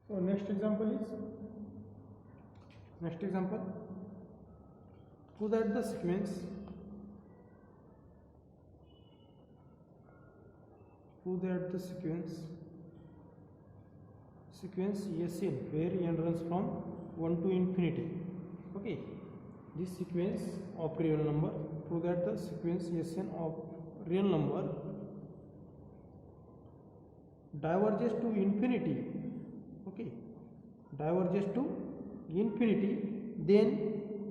So next example, prove that the sequence Sn where n runs from 1 to infinity. Okay, this sequence of real number, prove that the sequence Sn of real number diverges to infinity. Okay, diverges to infinity, then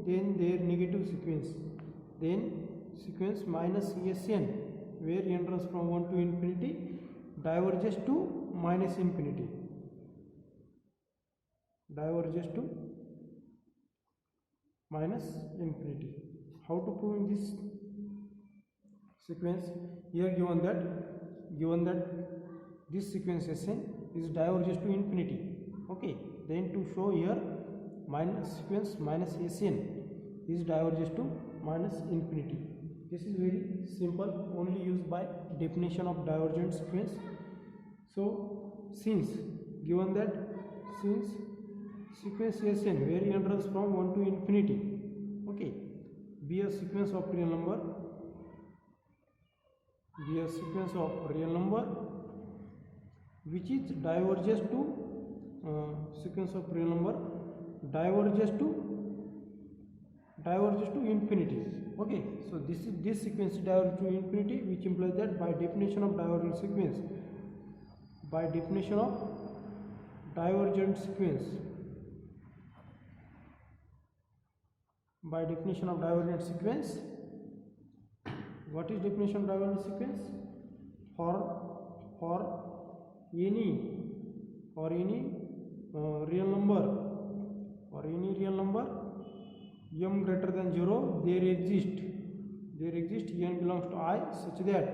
their negative sequence, then sequence minus Sn where n runs from 1 to infinity diverges to minus infinity, diverges to minus infinity. How to prove in this sequence? Here given that this sequence Sn is diverges to infinity. Okay, then to show here sequence minus Sn is diverges to minus infinity. This is very simple, only used by definition of divergent sequence. So since given that sequence Sn where n runs from 1 to infinity, okay, be a sequence of real number, which is diverges to sequence of real number diverges to infinity. Okay, so this sequence diverges to infinity, which implies that by definition of divergent sequence, what is definition of divergent sequence? For any real number m greater than 0, there exist n belongs to I such that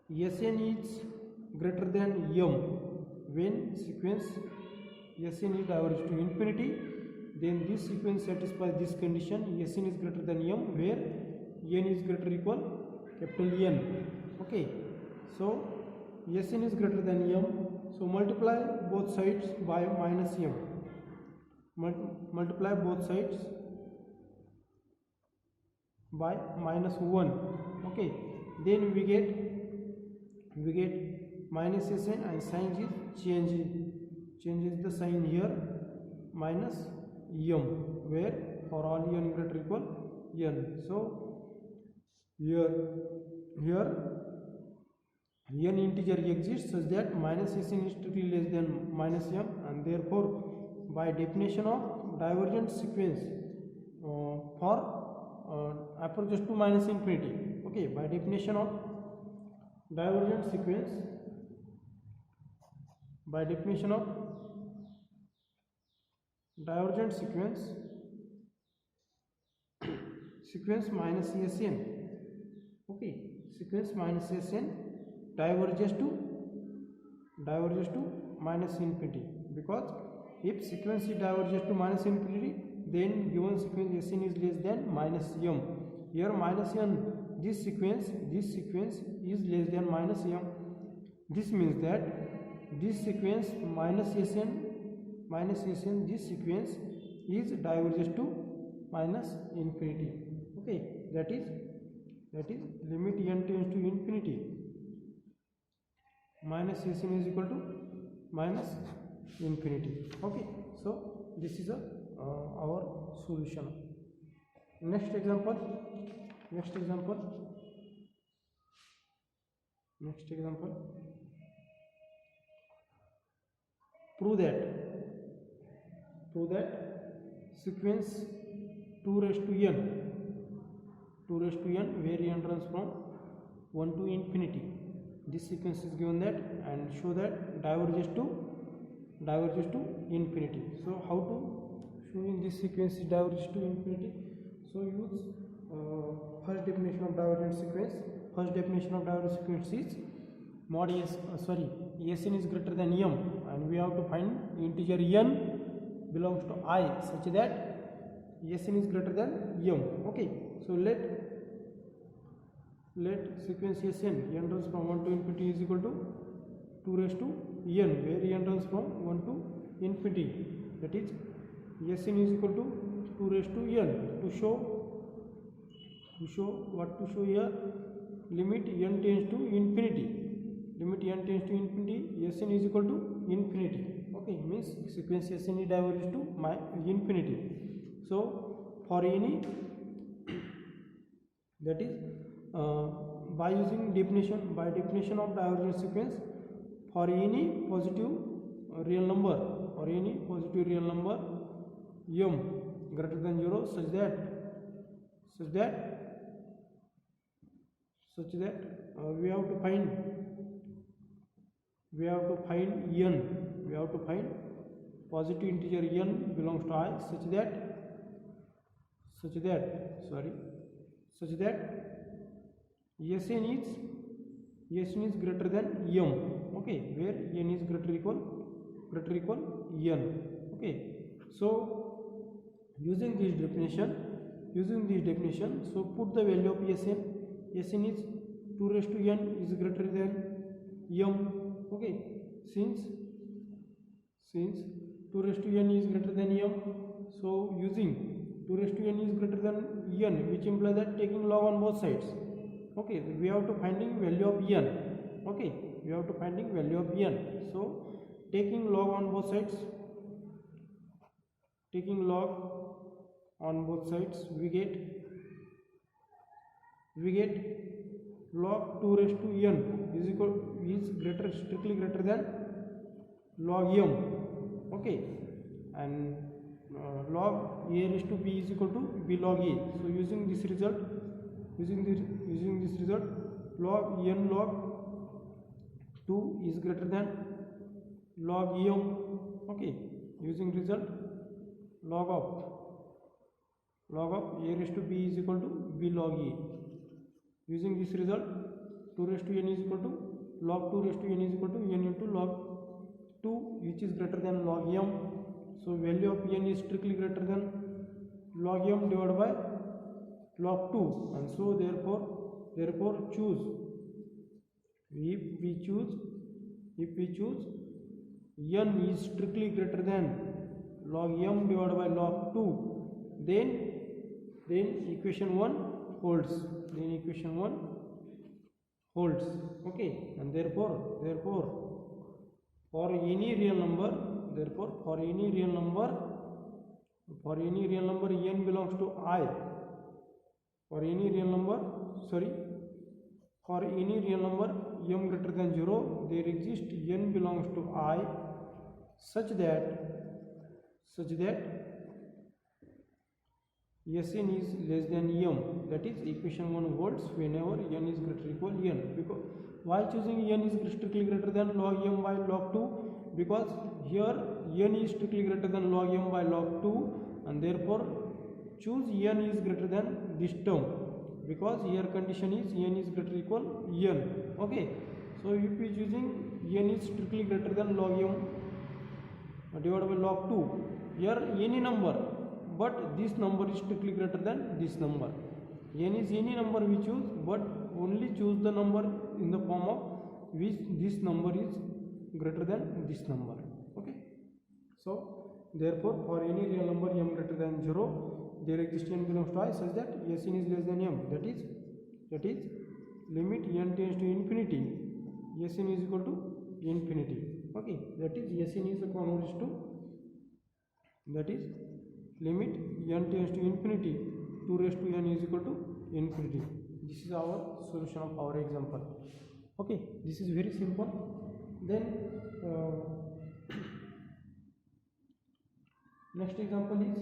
Sn is greater than m. When sequence Sn is diverges to infinity, then this sequence satisfies this condition: Sn is greater than m, where n is greater equal capital N. Okay, so Sn is greater than m, so multiply both sides by minus m, multiply both sides by minus 1. Okay, then we get minus Sn, and sign is changes the sign here, minus m, where for all n greater equal n. So here n integer exists such that minus Sn is to be less than minus m, and therefore by definition of divergent sequence for approaches to minus infinity. Okay, by definition of divergent sequence, sequence minus Sn, okay, sequence minus Sn diverges to minus infinity, because if sequence diverges to minus infinity, then given sequence Sn is less than minus m. Here minus m, this sequence is less than minus m. This means that this sequence minus Sn, this sequence is diverges to minus infinity. Okay, that is limit n tends to infinity, minus Sn is equal to minus infinity. Okay, so this is our solution. Next example, prove that sequence 2 raised to n where n runs from 1 to infinity, this sequence is given that, and show that diverges to infinity. So how to show in this sequence diverges to infinity? So use first definition of divergent sequence. First definition of divergent sequence is mod Sn is greater than m, and we have to find integer n belongs to I such that Sn is greater than m. Okay, so let sequence Sn n runs from 1 to infinity is equal to 2 raised to n, where n runs from 1 to infinity. That is Sn is equal to 2 raised to n. To show what to show here, limit n tends to infinity. Limit n tends to infinity, Sn is equal to infinity. Okay, means sequence Sn diverges to infinity. So for any, that is by using definition of divergent sequence, for any positive real number m greater than 0, such that we have to find positive integer n belongs to I, such that Sn is greater than m. Okay, where n is greater equal n. Okay, so using this definition, so put the value of Sn is 2 raised to n is greater than m. Okay, since 2 raised to n is greater than m, so using 2 raised to n is greater than n, which implies that taking log on both sides. Okay, we have to finding value of n. Okay, we have to finding value of n. So taking log on both sides, we get log 2 raised to n is strictly greater than log m. Okay, and log a raised to b is equal to b log a. So using this result, log n log 2 is greater than log m. Okay, using result, log of a raised to b is equal to b log a. Using this result, 2 raised to n is equal to log 2 raised to n is equal to n into log 2, which is greater than log m. So value of n is strictly greater than log m divided by log 2, and so therefore choose, if we choose n is strictly greater than log m divided by log 2, then equation 1 holds. Okay, and therefore for any real number n belongs to I. For any real number m greater than 0, there exists n belongs to I, such that Sn is less than m. That is equation 1 holds whenever n is greater equal n. Because why choosing n is strictly greater than log m by log 2? Because here n is strictly greater than log m by log 2, and therefore choose n is greater than this term, because here condition is n is greater equal n. Okay, so if we choosing n is strictly greater than log m divided by log 2, here any number, but this number is strictly greater than this number. N is any number we choose, but only choose the number in the form of which this number is greater than this number. Okay, so therefore for any real number m greater than 0, there exists n belongs to I, such that Sn is less than m. That is limit n tends to infinity, Sn is equal to infinity. Okay, that is Sn is converges to, that is limit n tends to infinity, 2 raised to n is equal to infinity. This is our solution of our example. Okay, this is very simple. Then next example is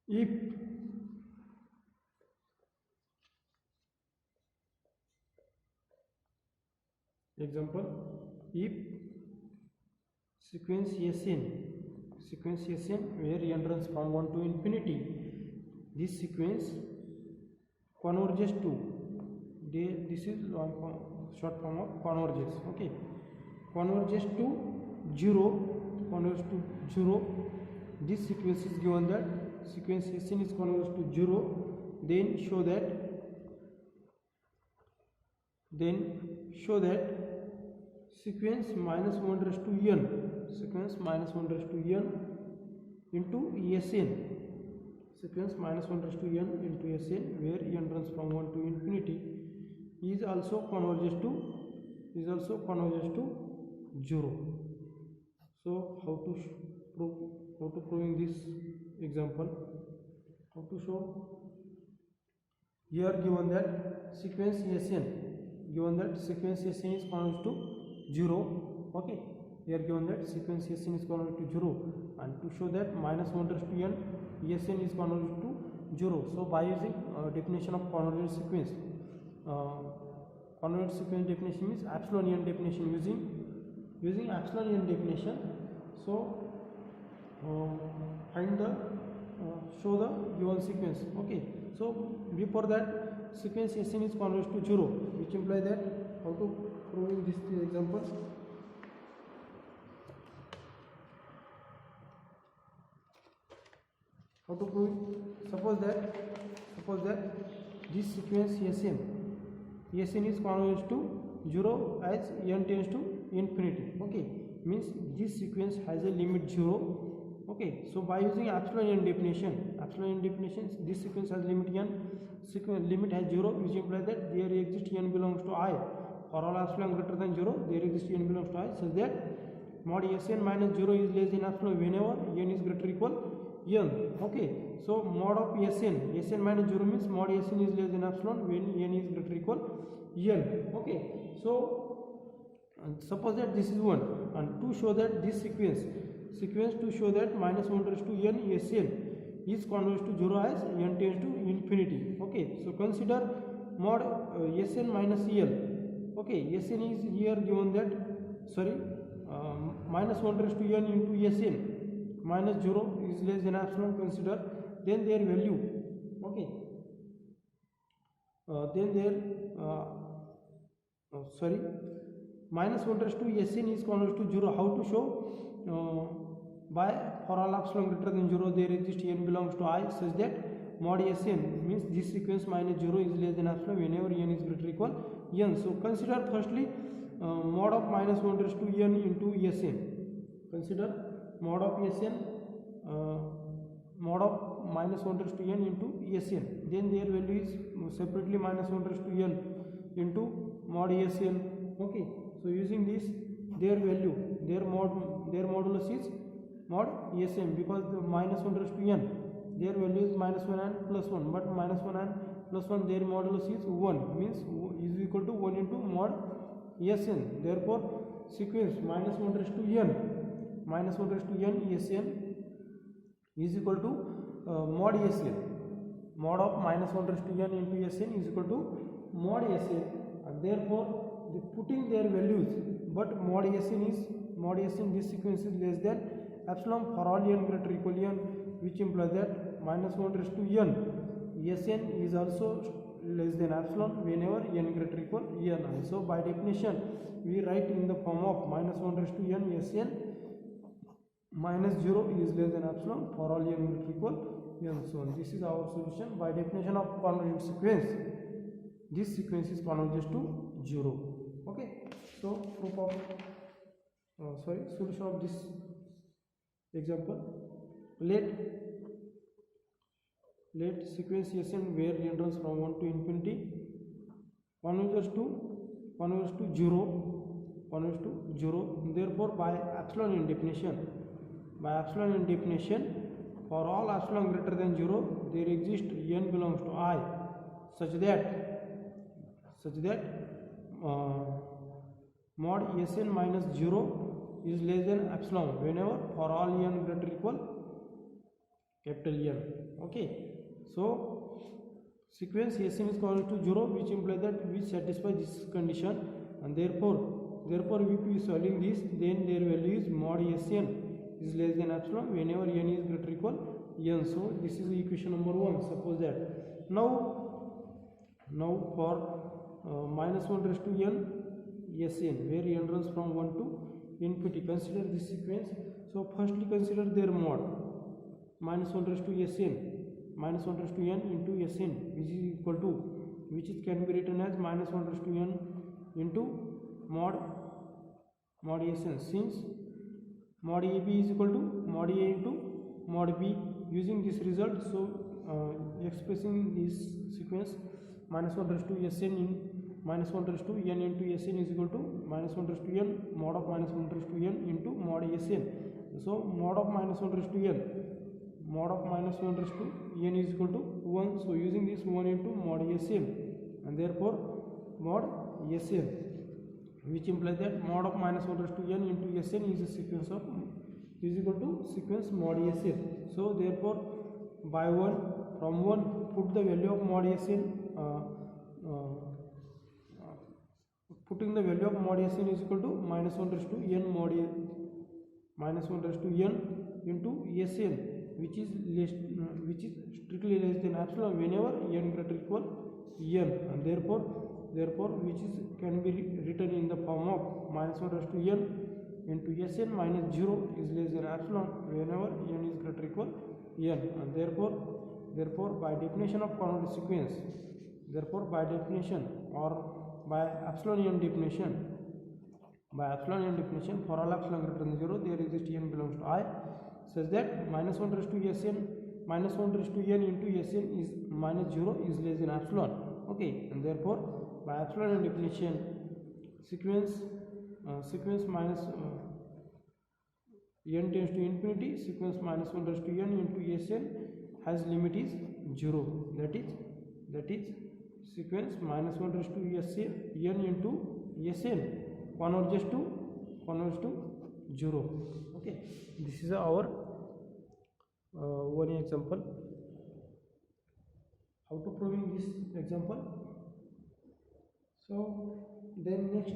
if sequence Sn where n runs from 1 to infinity, this sequence converges to, this is long form, short form of converges. Okay, converges to 0, converges to 0. This sequence is given that sequence Sn is converges to 0, then show that sequence minus 1 raised to n, sequence minus 1 raised to n into Sn, sequence minus 1 raised to n into Sn, where n runs from 1 to infinity, is also converges to 0. So how to proving this example, how to show? Here given that sequence Sn, is converges to 0. Okay, here given that sequence Sn is converges to 0, and to show that minus 1 raised to n Sn is converges to 0. So by using definition of convergent sequence, convergent sequence definition means epsilon n definition, using epsilon n definition. So find the show the given sequence. Okay, so before that sequence Sn is converges to 0, which imply that how to proving this example. How to prove it? Suppose that this sequence Sn is converges to 0 as n tends to infinity. Okay, means this sequence has a limit 0. Okay, so by using epsilon n definition, this sequence has limit n, limit has 0, which implies that there exists n belongs to I. For all epsilon greater than 0, there exists n belongs to I, such that mod Sn minus 0 is less than epsilon whenever n is greater or equal n. Okay, so mod of Sn minus 0 means mod Sn is less than epsilon when n is greater or equal n. Okay, so suppose that this is 1, and to show that this sequence to show that minus 1 raised to n Sn is converges to 0 as n tends to infinity. Okay, so consider mod Sn minus L. Okay, Sn is here given that minus 1 raised to n into Sn minus 0 is less than epsilon. Consider then their value. Okay, then their minus 1 raised to Sn is converges to 0. How to show? By for all epsilon greater than 0, there exists n belongs to I, such that mod Sn means this sequence minus 0 is less than epsilon whenever n is greater or equal n. So consider firstly mod of minus 1 raised to n into Sn. Consider mod of Sn, mod of minus 1 raised to n into Sn. Then their value is separately minus 1 raised to n into mod Sn. Okay, so using this, their value, their modulus is mod Sn, because the minus 1 raised to n, their value is minus 1 and plus 1, but minus 1 and plus 1, their modulus is 1, means is equal to 1 into mod Sn. Therefore sequence minus 1 raised to n Sn is equal to mod Sn. Mod of minus 1 raised to n into Sn is equal to mod Sn, and therefore they putting their values, but mod Sn this sequence is less than epsilon for all n greater or equal n, which implies that minus 1 raised to n Sn is also less than epsilon whenever n greater or equal n. So by definition we write in the form of minus 1 raised to n Sn minus 0 is less than epsilon for all n greater or equal n. So this is our solution. By definition of convergent sequence, this sequence is converges to 0. Okay, so proof of solution of this example. Let sequence Sn where n runs from 1 to infinity converges to 0. Therefore by epsilon n definition, for all epsilon greater than 0, there exists n belongs to I, such that mod Sn minus 0 is less than epsilon whenever for all n greater or equal capital N. Okay, so sequence Sn is equal to 0, which implies that we satisfy this condition, and therefore if we solving this, then their value is mod Sn is less than epsilon whenever n is greater or equal n. So this is equation number 1. Suppose that now for minus 1 raised to n Sn, where n runs from 1 to infinity. Consider this sequence. So firstly consider their mod. Minus 1 raised to Sn, minus 1 raised to n into Sn, which is equal to, which is can be written as minus 1 raised to n into mod Sn. Since mod AB is equal to mod A into mod B, using this result, so expressing this sequence, minus 1 raised to Sn in minus 1 raised to n into Sn is equal to minus 1 raised to n mod of minus 1 raised to n into mod Sn. So mod of minus 1 raised to n, mod of minus 1 raised to n is equal to 1. So using this 1 into mod Sn, and therefore mod Sn, which implies that mod of minus 1 raised to n into Sn is a sequence of, is equal to sequence mod Sn. So therefore by 1, from 1 put the value of mod Sn, putting the value of mod Sn is equal to minus 1 raised to n mod A, minus 1 raised to n into Sn, which is strictly less than epsilon whenever n greater equal n, and therefore which is can be written in the form of minus 1 raised to n into Sn minus 0 is less than epsilon whenever n is greater equal n, and therefore by definition of coordinate sequence, therefore by definition or by epsilon n definition, for all epsilon greater than 0 there exists n belongs to I, such that minus 1 raised to Sn, minus 1 raised to n into Sn is minus 0 is less than epsilon. Okay, and therefore by epsilon n definition, sequence minus n tends to infinity, sequence minus 1 raised to n into Sn has limit is 0. That is sequence minus 1 raised to n into Sn converges to 0. Okay, this is our one example. How to proving this example? So then next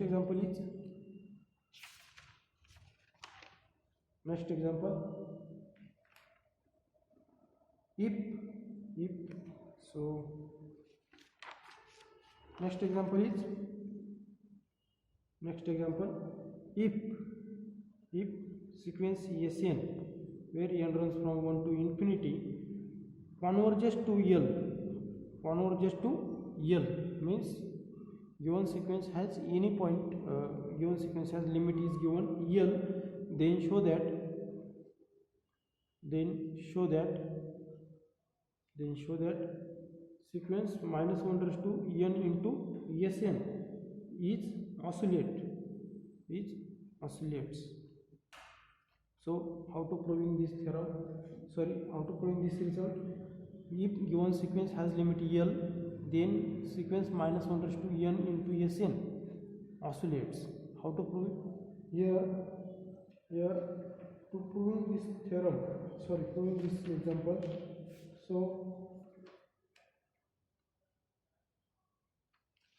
example is if so next example if sequence Sn, where n runs from 1 to infinity, converges to L, means given sequence has any point, given sequence has limit is given L, then show that sequence minus 1 raised to n into Sn is oscillates. So how to proving this theorem? How to proving this result? If given sequence has limit L, then sequence minus 1 raised to n into Sn oscillates. How to prove it? Here to proving this theorem, proving this example. So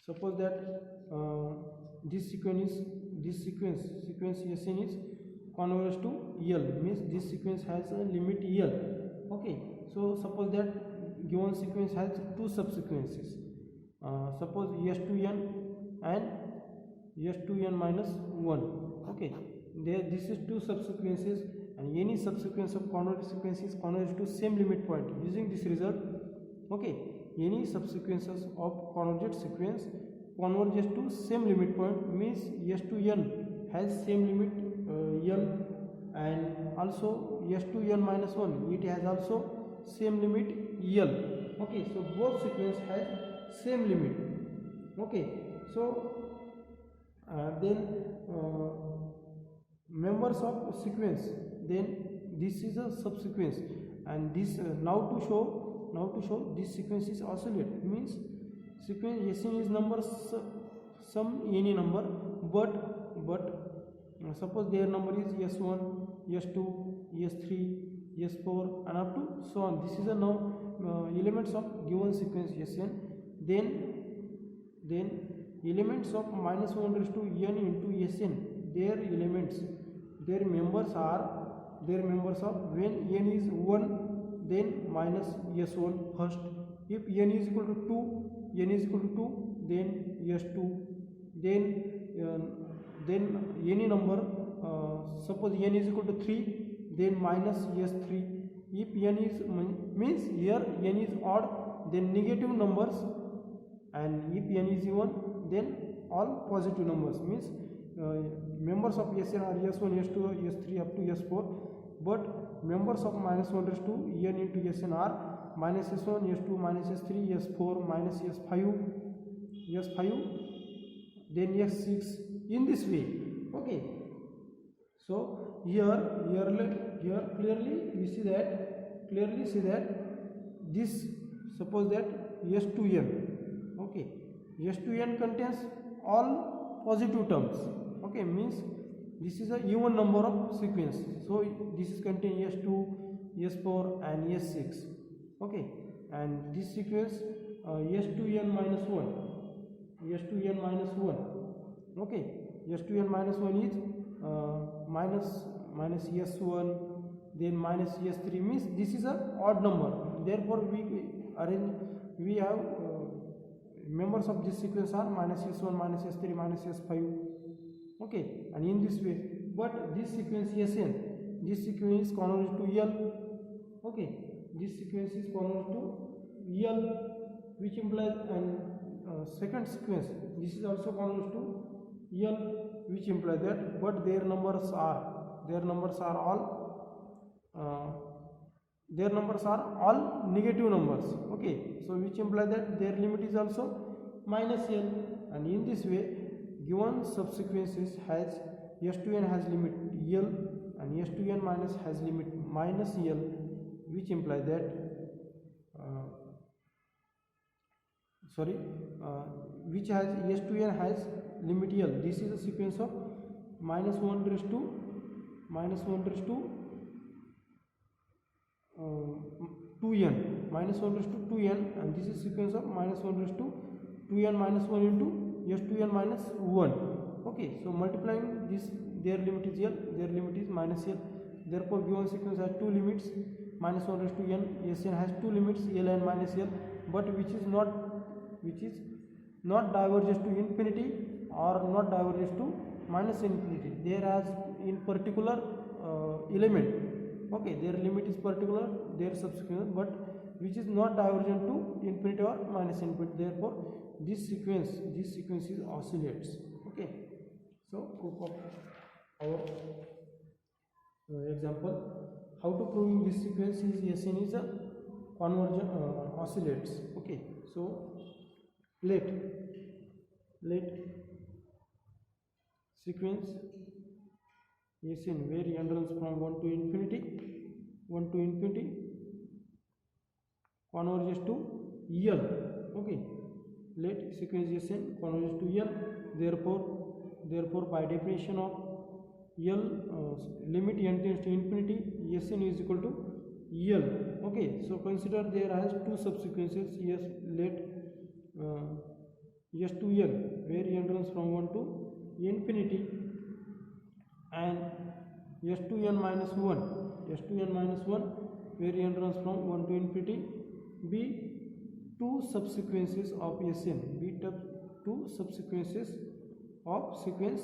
suppose that this sequence Sn is converges to L, means this sequence has a limit L. Okay, so suppose that given sequence has two subsequences, suppose S to n and S to n minus 1. Okay, this is two subsequences, and any subsequence of convergent sequence is converges to same limit point. Using this result, okay, any subsequences of convergent sequence converges to same limit point, means S to n has same limit L, and also S to n minus 1, it has also same limit L. Okay, so both sequence has same limit. Okay, so then members of sequence, then this is a subsequence, and this now to show this sequence is oscillate, means sequence Sn is number some any number, but suppose their number is S1, S2, S3, S4 and up to so on. This is the now elements of given sequence Sn. Then elements of minus 1 raised to n into Sn, their members of when n is 1, then minus s1 first. If n is equal to 2, then s2, then any number, suppose n is equal to 3, then minus s3. If n is means here n is odd, then negative numbers, and if n is even, then all positive numbers, means members of Sn are s1, s2, s3 up to s4, but members of minus 1 raised to n into Sn are minus s1, s2, minus s3, s4, minus s5, then s6, in this way. Okay, so here clearly we see that this, suppose that s2n, okay, s2n contains all positive terms. Okay, means this is a even number of sequence, so this is contain s2, s4 and s6. Okay, and this sequence s2n minus 1, okay, s2n minus 1 is minus s1, then minus s3, means this is a odd number, therefore we have members of this sequence are minus s1, minus s3, minus s5. Okay, and in this way, but this sequence Sn, this sequence is converged to L. Okay, this sequence is converged to L, which implies, and second sequence, this is also converged to L, which implies that, but their numbers are all negative numbers. Okay, so which implies that their limit is also minus L, and in this way given subsequences has s2n has limit L and s2n minus has limit minus L, which implies that which has s2n has limit L. This is a sequence of minus 1 raised to 2n, minus 1 raised to 2n, and this is sequence of minus 1 raised to 2n minus 1 into s2n minus 1. Okay, so multiplying this, their limit is L, their limit is minus L, therefore given sequence has two limits, minus 1 raised to n, Sn has two limits, L and minus L, but which is not diverges to infinity or not diverges to minus infinity. There has in particular element, okay, their limit is particular, their subsequence, but which is not divergent to infinity or minus infinity, therefore this sequence is oscillates. Okay, so proof of our example, how to proving this sequence is Sn is a convergent oscillates. Okay, so let sequence Sn where n runs from 1 to infinity converges to L. Okay, let sequence Sn converges to L, therefore by definition of L, limit n tends to infinity, Sn is equal to L. Okay, so consider there has two subsequences. Yes, let s2n where n runs from 1 to infinity, and s2n minus 1 where n runs from 1 to infinity be two subsequences of Sn, of sequence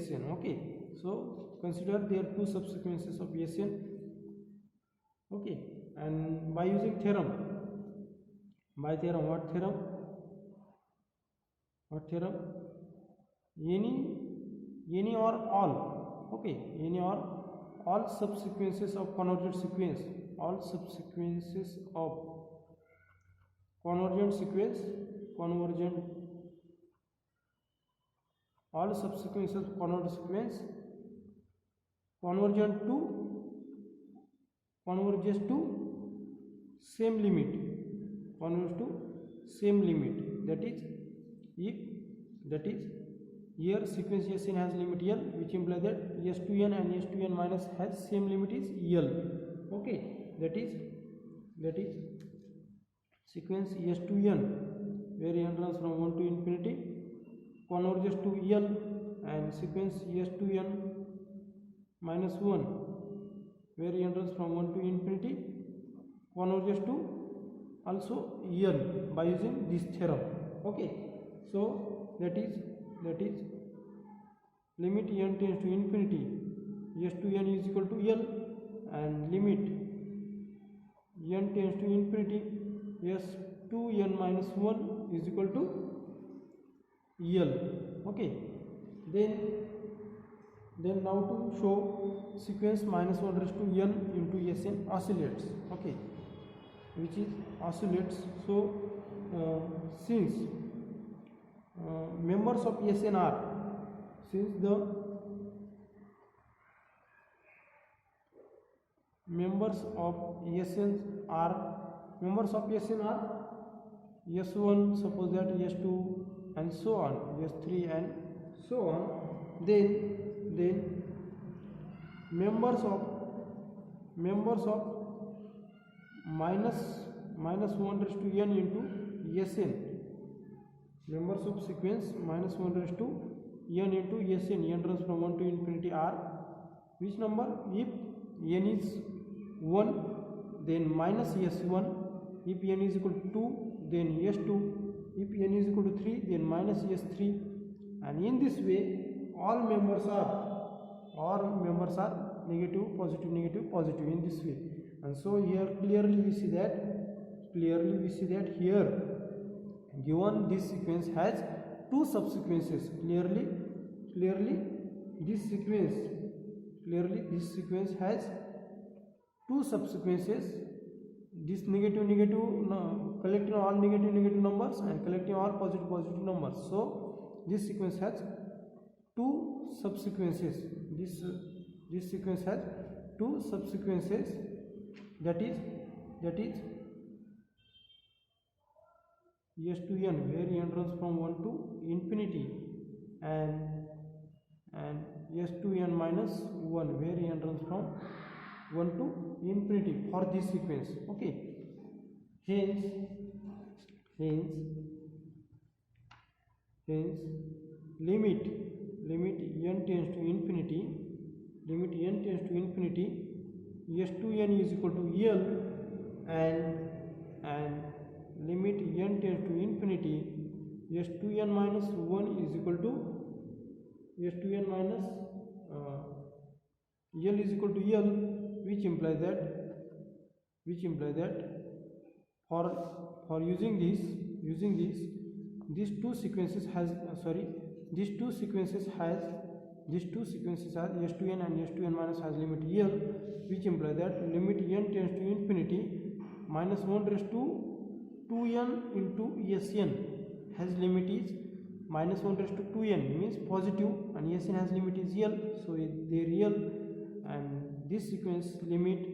Sn. Okay, so consider there are two subsequences of Sn. Okay, and by using theorem, what theorem? Any or all, okay, any or all subsequences of convergent sequence, all subsequences of convergent sequence, all subsequences of convergent sequence converges to same limit, that is here sequence Sn has limit L, which implies that s2n and s2n minus has same limit is L. Okay, that is sequence s2n where n runs from 1 to infinity converges to L, and sequence s2n minus 1 where n runs from 1 to infinity converges to also n by using this theorem. Okay, so that is limit n tends to infinity, s to n is equal to l, and limit n tends to infinity, s to n minus 1 is equal to l. Okay, then now to show sequence minus 1 raised to n into Sn oscillates. Okay, which is oscillates. So since members of Sn are, since the members of Sn are S1, suppose that S2 and so on, S3 and so on, then members of minus 1 raised to n into Sn, members of sequence minus 1 raised to n into Sn, n runs from 1 to infinity, are which number? If n is 1, then minus S1. If n is equal to 2, then S2. If n is equal to 3, then minus S3. And in this way, all members are negative, positive, negative, positive, in this way. And so here clearly we see that here given this sequence has two subsequences. Clearly this sequence has two subsequences. This negative collecting all negative numbers and collecting all positive numbers. So this sequence has two subsequences. This sequence has two subsequences, that is S to n, where n runs from 1 to infinity, and S to n minus 1, where n runs from 1 to infinity for this sequence. Okay, hence limit n tends to infinity, S to n is equal to l, and limit n tends to infinity, S to n minus 1 is equal to S to n minus l is equal to l, which implies that for using this these two sequences are S to n and S to n minus has limit l, which implies that limit n tends to infinity, minus 1 raised to 2n into Sn has limit is minus 1 raised to 2n, means positive, and Sn has limit is l, so they are real. And this sequence limit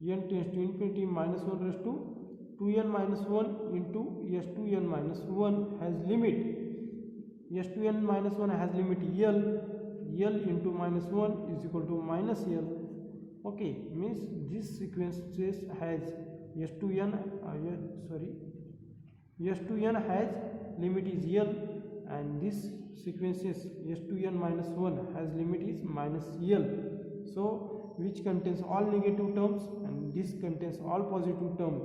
n tends to infinity, minus 1 raised to 2n minus 1 into S to n minus 1 has limit, S to n minus 1 has limit l into minus 1 is equal to minus l. Okay, means this sequence has S to n has limit is l, and this sequences S to n minus 1 has limit is minus l, so which contains all negative terms and this contains all positive terms.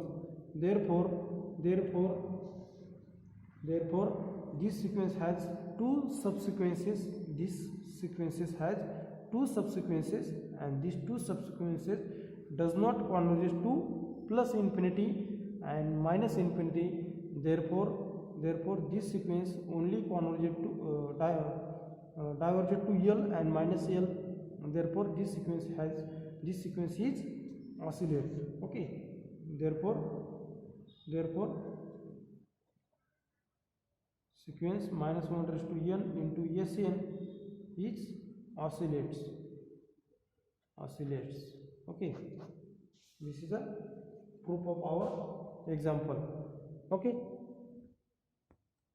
Therefore this sequence has two subsequences. This sequences has two subsequences, and these two subsequences does not converge to plus infinity and minus infinity. Therefore this sequence only converges to diverges to l and minus l. Therefore this sequence is oscillate. Okay, therefore sequence minus 1 raised to n into Sn is oscillates. Okay, this is a proof of our example. Okay.